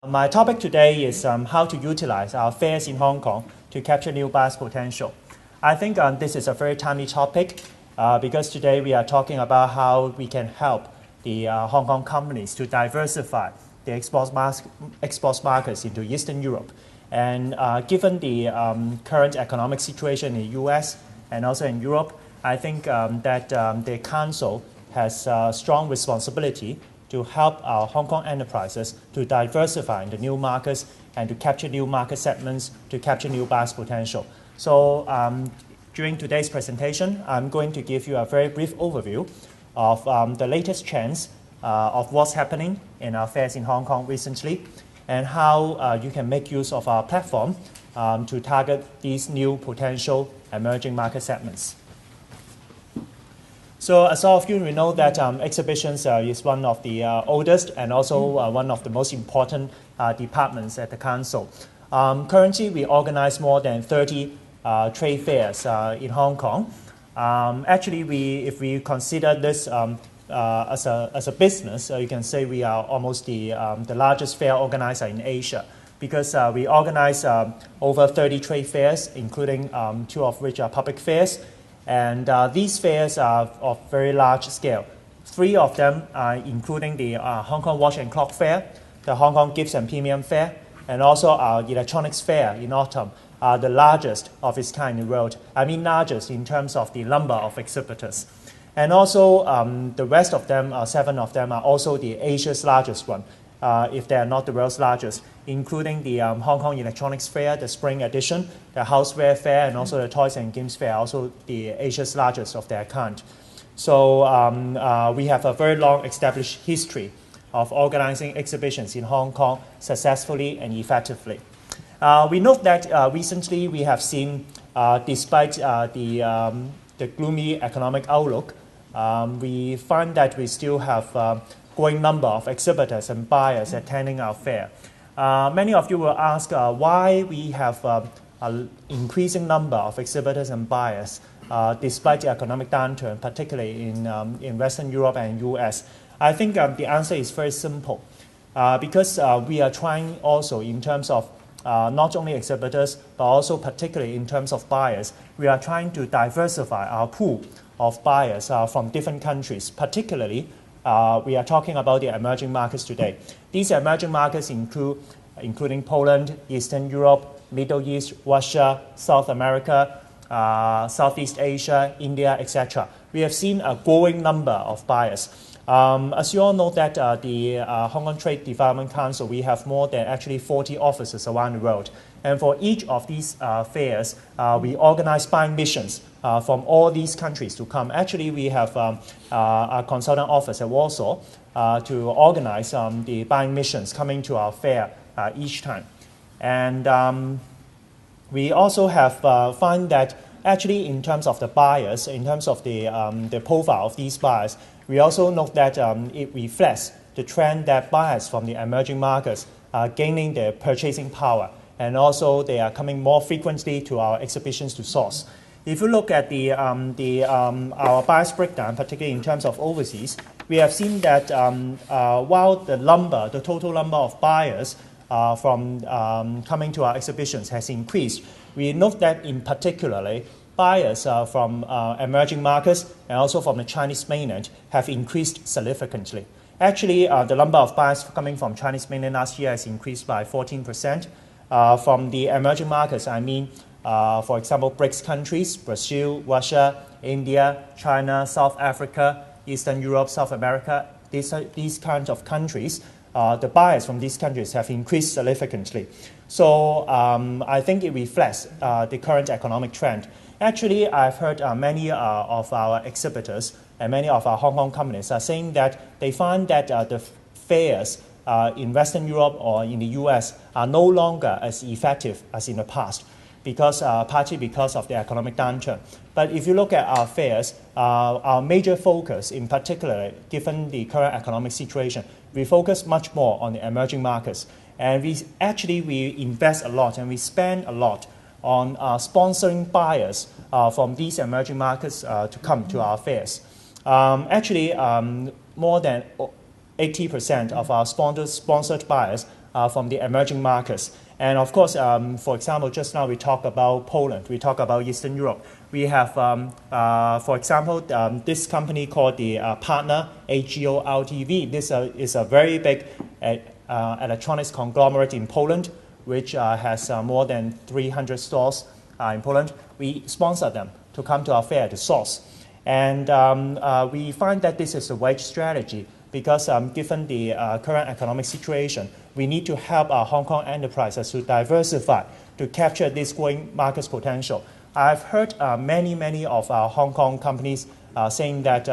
My topic today is how to utilize our fairs in Hong Kong to capture new buyers' potential. I think this is a very timely topic because today we are talking about how we can help the Hong Kong companies to diversify the export markets into Eastern Europe. And given the current economic situation in the US and also in Europe, I think that the Council has a strong responsibility to help our Hong Kong enterprises to diversify in the new markets and to capture new market segments, to capture new buyers' potential. So during today's presentation, I'm going to give you a very brief overview of the latest trends of what's happening in our fairs in Hong Kong recently and how you can make use of our platform to target these new potential emerging market segments. So as all of you know that exhibitions is one of the oldest and also one of the most important departments at the Council. Currently, we organize more than 30 trade fairs in Hong Kong. Actually, if we consider this as a business, you can say we are almost the largest fair organizer in Asia because we organize over 30 trade fairs, including 2 of which are public fairs. And these fairs are of very large scale. 3 of them are including the Hong Kong Watch and Clock Fair, the Hong Kong Gifts and Premium Fair, and also our electronics fair in autumn, are the largest of its kind in the world. I mean largest in terms of the number of exhibitors. And also the rest of them, 7 of them, are also the Asia's largest one, if they are not the world's largest, including the Hong Kong Electronics Fair, the Spring Edition, the Houseware Fair, and also the Toys and Games Fair, also the Asia's largest of their kind. So we have a very long established history of organizing exhibitions in Hong Kong successfully and effectively. We note that recently we have seen, despite the gloomy economic outlook, we find that we still have a growing number of exhibitors and buyers attending our fair. Many of you will ask why we have an increasing number of exhibitors and buyers despite the economic downturn, particularly in Western Europe and US. I think the answer is very simple because we are trying also in terms of not only exhibitors, but also particularly in terms of buyers, we are trying to diversify our pool of buyers from different countries. Particularly, we are talking about the emerging markets today. These emerging markets including Poland, Eastern Europe, Middle East, Russia, South America, Southeast Asia, India, etc. We have seen a growing number of buyers. As you all know that the Hong Kong Trade Development Council, we have more than actually 40 offices around the world. And for each of these fairs, we organize buying missions from all these countries to come. Actually, we have a consultant office at Warsaw to organize the buying missions coming to our fair each time. And we also have found that actually in terms of the buyers, in terms of the profile of these buyers, we also note that it reflects the trend that buyers from the emerging markets are gaining their purchasing power, and also they are coming more frequently to our exhibitions to source. If you look at our buyers breakdown, particularly in terms of overseas, we have seen that while the total number of buyers from coming to our exhibitions has increased, we note that in particularly buyers from emerging markets and also from the Chinese mainland have increased significantly. Actually, the number of buyers coming from Chinese mainland last year has increased by 14%. From the emerging markets, I mean, for example, BRICS countries, Brazil, Russia, India, China, South Africa, Eastern Europe, South America, these kinds of countries, the buyers from these countries have increased significantly. So I think it reflects the current economic trend. Actually, I've heard many of our exhibitors and many of our Hong Kong companies are saying that they find that the fairs in Western Europe or in the US are no longer as effective as in the past, because partly because of the economic downturn. But if you look at our fairs, our major focus, in particular, given the current economic situation, we focus much more on the emerging markets. And we invest a lot and we spend a lot on sponsoring buyers from these emerging markets to come to our fairs. Actually, more than 80% of our sponsored buyers from the emerging markets. And of course, for example, just now we talk about Poland, we talk about Eastern Europe. We have, for example, this company called the Partner AGO-RTV. This is a very big electronics conglomerate in Poland, which has more than 300 stores in Poland. We sponsor them to come to our fair to source. And we find that this is a wage strategy because given the current economic situation, we need to help our Hong Kong enterprises to diversify, to capture this growing market potential. I've heard many of our Hong Kong companies saying that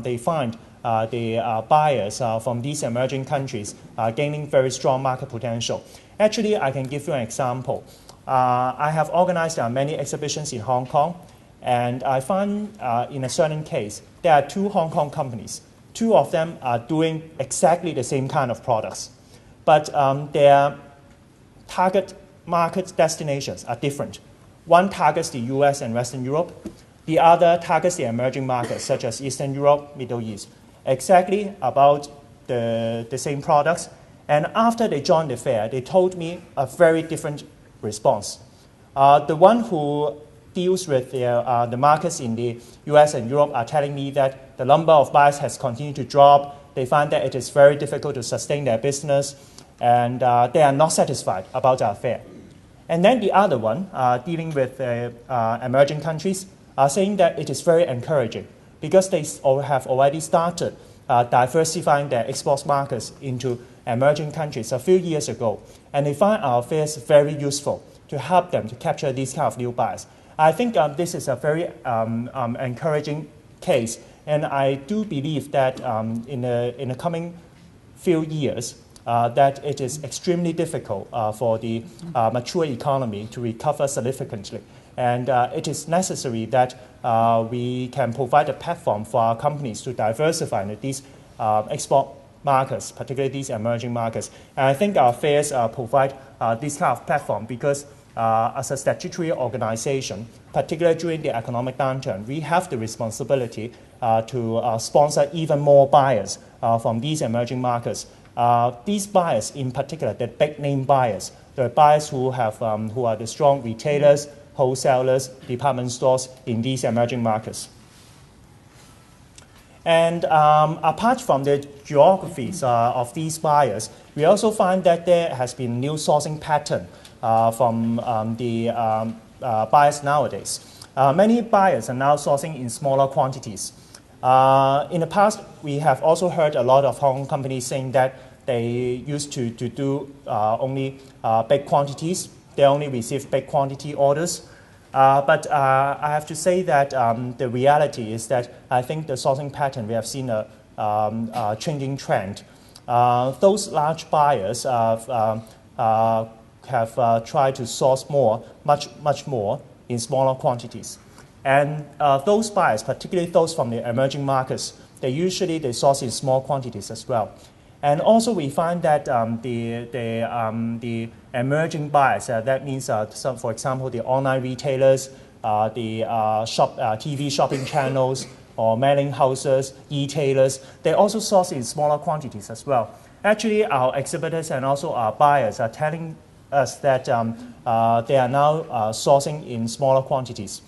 they find the buyers from these emerging countries gaining very strong market potential. Actually, I can give you an example. I have organized many exhibitions in Hong Kong, and I find in a certain case, there are two Hong Kong companies. Two of them are doing exactly the same kind of products, but their target market destinations are different. One targets the US and Western Europe. The other targets the emerging markets, such as Eastern Europe, Middle East. Exactly about the same products. And after they joined the fair, they told me a very different response. The one who deals with the markets in the US and Europe are telling me that the number of buyers has continued to drop. They find that it is very difficult to sustain their business, and they are not satisfied about our fair. And then the other one, dealing with emerging countries, are saying that it is very encouraging because they have already started diversifying their export markets into emerging countries a few years ago. And they find our fairs very useful to help them to capture these kind of new buyers. I think this is a very encouraging case. And I do believe that in the coming few years, that it is extremely difficult for the mature economy to recover significantly. And it is necessary that we can provide a platform for our companies to diversify into these export markets, particularly these emerging markets. And I think our fairs provide this kind of platform because as a statutory organization, particularly during the economic downturn, we have the responsibility to sponsor even more buyers from these emerging markets. These buyers, in particular, the big-name buyers, the buyers who are the strong retailers, wholesalers, department stores in these emerging markets. And apart from the geographies of these buyers, we also find that there has been new sourcing pattern from the buyers nowadays. Many buyers are now sourcing in smaller quantities. In the past, we have also heard a lot of Hong Kong companies saying that they used to do only big quantities. They only receive big quantity orders. But I have to say that the reality is that I think the sourcing pattern, we have seen a changing trend. Those large buyers have tried to source much more in smaller quantities. And those buyers, particularly those from the emerging markets, they source in small quantities as well. And also we find that the emerging buyers, that means, for example, the online retailers, the TV shopping channels, or mailing houses, e-tailers, they also source in smaller quantities as well. Actually, our exhibitors and also our buyers are telling us that they are now sourcing in smaller quantities.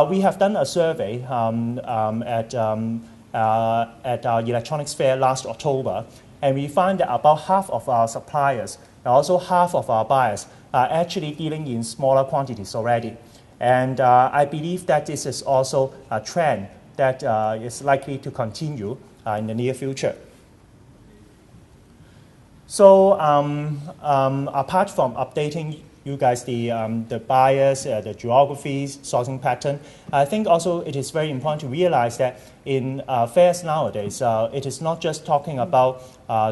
We have done a survey at our electronics fair last October, and we find that about half of our suppliers and also half of our buyers are actually dealing in smaller quantities already. And I believe that this is also a trend that is likely to continue in the near future. So apart from updating you guys the buyers, the geographies, sourcing pattern, I think also it is very important to realize that in fairs nowadays, it is not just talking about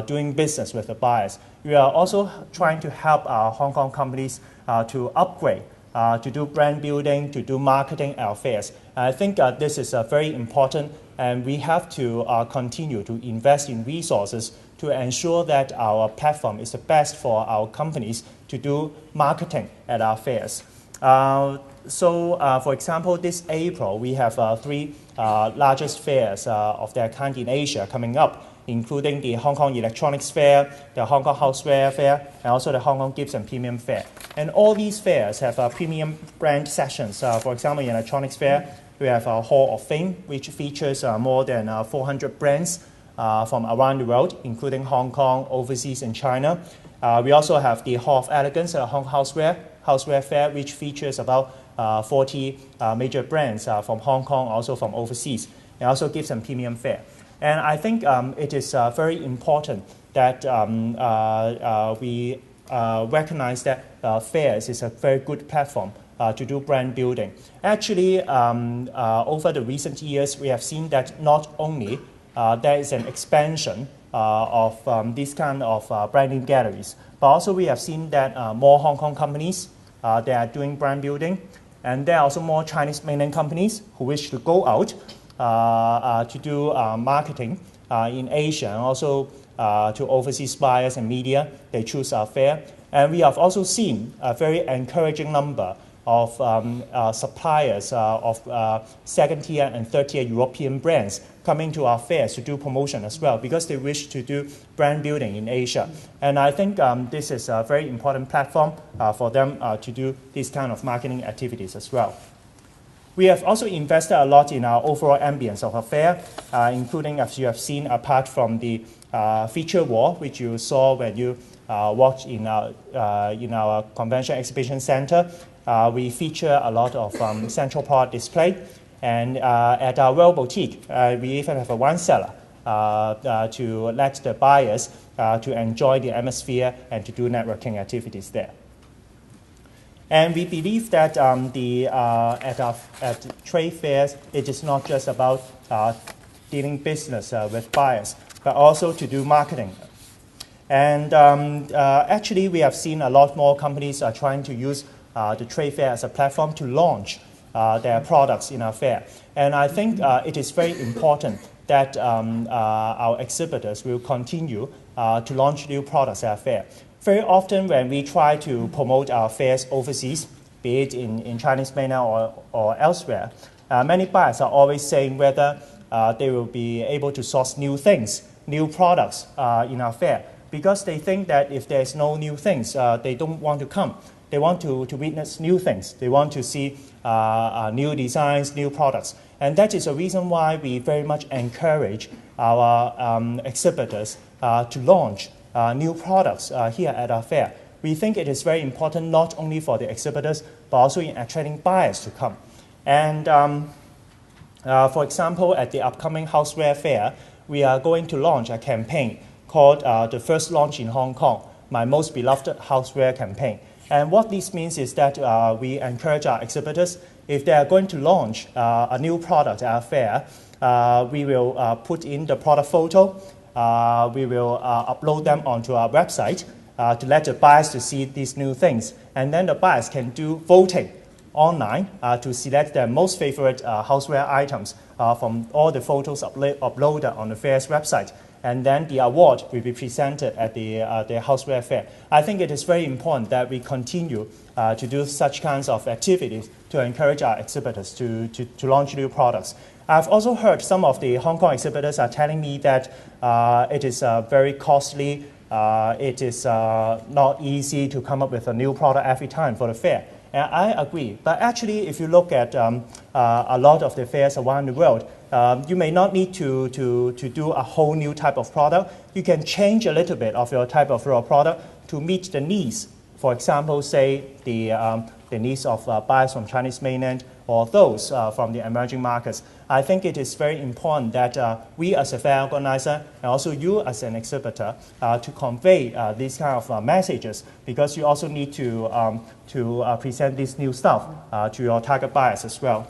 doing business with the buyers. We are also trying to help our Hong Kong companies to upgrade, to do brand building, to do marketing at our fairs. I think this is very important, and we have to continue to invest in resources to ensure that our platform is the best for our companies to do marketing at our fairs. For example, this April, we have three largest fairs of their kind in Asia coming up. including the Hong Kong Electronics Fair, the Hong Kong Houseware Fair, and also the Hong Kong Gifts and Premium Fair. And all these fairs have premium brand sessions. For example, in Electronics Fair, we have our Hall of Fame, which features more than 400 brands from around the world, including Hong Kong, overseas, and China. We also have the Hall of Elegance at Hong Kong Houseware Fair, which features about 40 major brands from Hong Kong, also from overseas, and also Gifts and Premium Fair. And I think it is very important that we recognize that fairs is a very good platform to do brand building. Actually, over the recent years, we have seen that not only there is an expansion of these kind of branding galleries, but also we have seen that more Hong Kong companies, they are doing brand building, and there are also more Chinese mainland companies who wish to go out to do marketing in Asia, and also to overseas buyers and media. They choose our fair. And we have also seen a very encouraging number of suppliers of second-tier and third-tier European brands coming to our fairs to do promotion as well, because they wish to do brand building in Asia. And I think this is a very important platform for them to do these kind of marketing activities as well. We have also invested a lot in our overall ambience of our fair, including, as you have seen, apart from the feature wall, which you saw when you walked in our convention exhibition center. We feature a lot of central product display, and at our World Boutique, we even have a wine cellar to let the buyers to enjoy the atmosphere and to do networking activities there. And we believe that at trade fairs, it is not just about dealing business with buyers, but also to do marketing. And actually, we have seen a lot more companies are trying to use the trade fair as a platform to launch their products in our fair. And I think it is very important that our exhibitors will continue to launch new products at our fair. Very often when we try to promote our fairs overseas, be it in Chinese mainland or elsewhere, many buyers are always saying whether they will be able to source new things, new products in our fair, because they think that if there's no new things, they don't want to come. They want to witness new things. They want to see new designs, new products. And that is a reason why we very much encourage our exhibitors to launch new products here at our fair. We think it is very important not only for the exhibitors, but also in attracting buyers to come. And for example, at the upcoming Houseware Fair, we are going to launch a campaign called The First Launch in Hong Kong, My Most Beloved Houseware Campaign. And what this means is that we encourage our exhibitors, if they are going to launch a new product at our fair, we will put in the product photo, we will upload them onto our website to let the buyers to see these new things. And then the buyers can do voting online to select their most favorite houseware items from all the photos uploaded on the fair's website. And then the award will be presented at the Houseware Fair. I think it is very important that we continue to do such kinds of activities to encourage our exhibitors to launch new products. I've also heard some of the Hong Kong exhibitors are telling me that it is very costly, it is not easy to come up with a new product every time for the fair. And I agree. But actually, if you look at a lot of the fairs around the world, you may not need to do a whole new type of product. You can change a little bit of your type of raw product to meet the needs. For example, say the needs of buyers from Chinese mainland or those from the emerging markets. I think it is very important that we as a fair organizer and also you as an exhibitor to convey these kind of messages, because you also need to present this new stuff to your target buyers as well.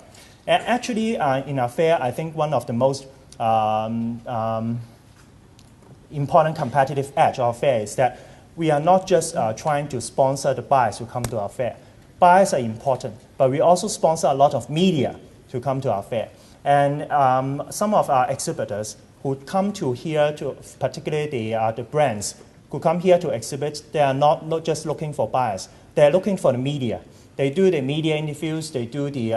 And actually, in our fair, I think one of the most important competitive edge of our fair is that we are not just trying to sponsor the buyers who come to our fair. Buyers are important, but we also sponsor a lot of media to come to our fair. And some of our exhibitors who come to here, particularly the brands, who come here to exhibit, they are not just looking for buyers. They are looking for the media. They do the media interviews, they do the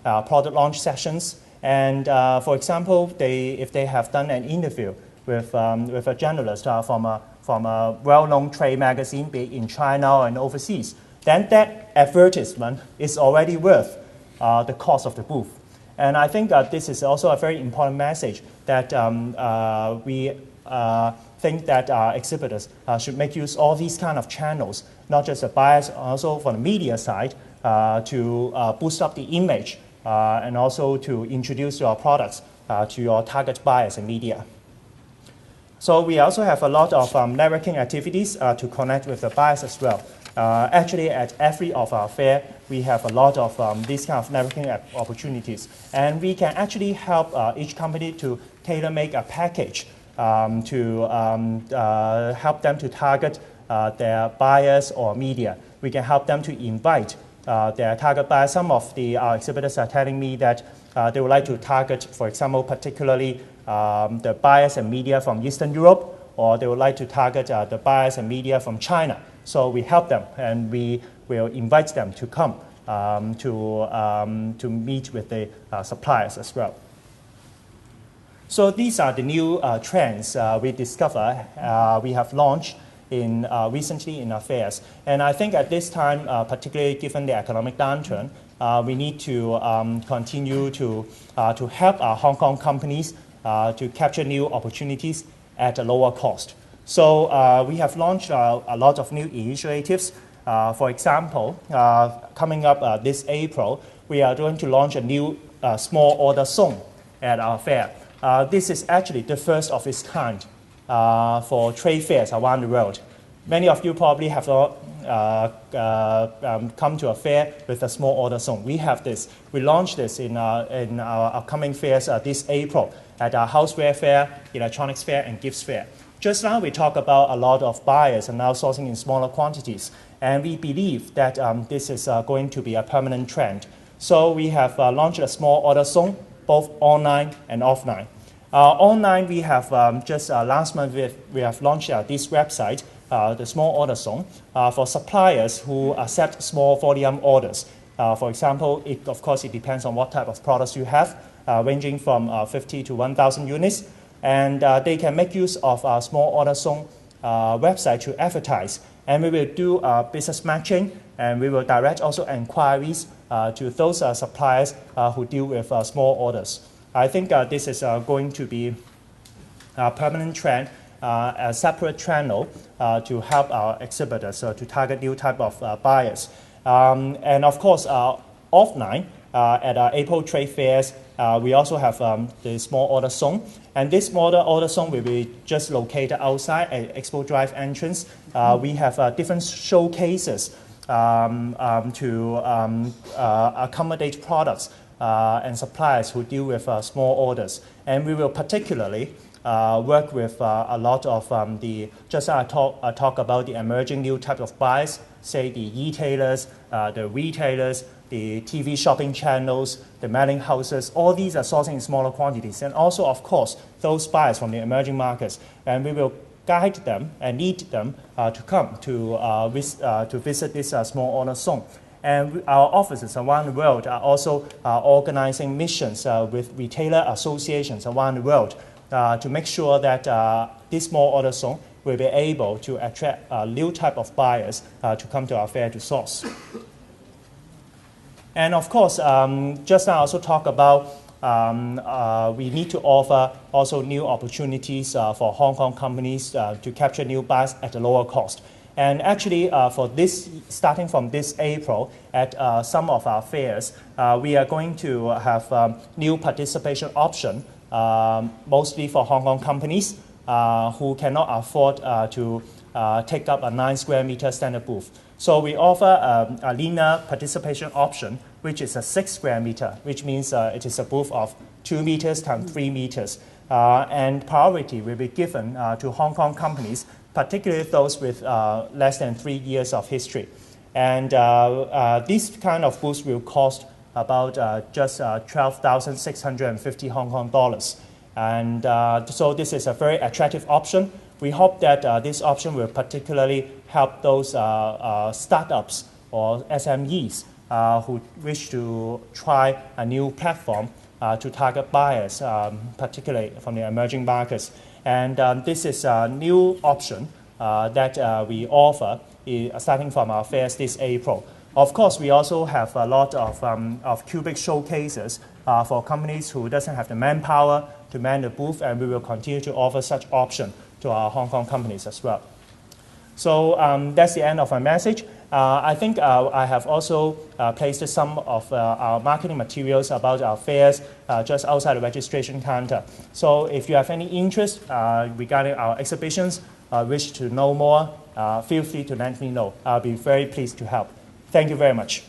product launch sessions, and for example, if they have done an interview with a journalist from a well-known trade magazine, be it in China and overseas, then that advertisement is already worth the cost of the booth. And I think this is also a very important message that we think that exhibitors should make use of all these kind of channels, not just the buyers, also for the media side, to boost up the image and also to introduce your products to your target buyers and media. So we also have a lot of networking activities to connect with the buyers as well. Actually, at every of our fair, we have a lot of these kind of networking opportunities. And we can actually help each company to tailor-make a package to help them to target their buyers or media. We can help them to invite their target buyers. Some of the exhibitors are telling me that they would like to target, for example, particularly the buyers and media from Eastern Europe, or they would like to target the buyers and media from China. So we help them, and we will invite them to come to meet with the suppliers as well. So these are the new trends we discover we have launched recently in our fairs. And I think at this time, particularly given the economic downturn, we need to continue to help our Hong Kong companies to capture new opportunities at a lower cost. So we have launched a lot of new initiatives. For example, coming up this April, we are going to launch a new small order zone at our fair. This is actually the first of its kind for trade fairs around the world. Many of you probably have not come to a fair with a small order zone. We have this. We launched this in our upcoming fairs this April at our houseware fair, electronics fair, and gifts fair. Just now we talked about a lot of buyers are now sourcing in smaller quantities, and we believe that this is going to be a permanent trend. So we have launched a small order zone, both online and offline. Online, we have just last month we have launched this website, the small order zone, for suppliers who accept small volume orders. For example, of course, it depends on what type of products you have, ranging from 50 to 1,000 units. And they can make use of our small order zone website to advertise. And we will do business matching, and we will direct also inquiries to those suppliers who deal with small orders. I think this is going to be a permanent trend, a separate channel to help our exhibitors to target new type of buyers. And of course, offline, at our April trade fairs, we also have the small order zone. And this small order zone will be just located outside at Expo Drive entrance. We have different showcases to accommodate products and suppliers who deal with small orders. And we will particularly work with a lot of just I talk about the emerging new type of buyers, say the e-tailers, the retailers, the TV shopping channels, the mailing houses. All these are sourcing in smaller quantities. And also, of course, those buyers from the emerging markets. And we will guide them and lead them to come to visit this small order zone. And our offices around the world are also organizing missions with retailer associations around the world to make sure that this small order zone will be able to attract a new type of buyers to come to our fair to source. And of course, just now I also talk about we need to offer also new opportunities for Hong Kong companies to capture new buyers at a lower cost. And actually, for this, starting from this April, at some of our fairs, we are going to have new participation option, mostly for Hong Kong companies who cannot afford to take up a 9 square meter standard booth. So we offer a linear participation option, which is a 6 square meter, which means it is a booth of 2 meters times 3 meters. And priority will be given to Hong Kong companies, particularly those with less than 3 years of history. And this kind of booths will cost about just 12,650 Hong Kong dollars. And so this is a very attractive option. We hope that this option will particularly help those startups or SMEs who wish to try a new platform to target buyers, particularly from the emerging markets. And this is a new option that we offer starting from our fairs this April. Of course, we also have a lot of cubic showcases for companies who doesn't have the manpower to man the booth, and we will continue to offer such option to our Hong Kong companies as well. So that's the end of my message. I think I have also placed some of our marketing materials about our fairs just outside the registration counter. So if you have any interest regarding our exhibitions, wish to know more, feel free to let me know. I'll be very pleased to help. Thank you very much.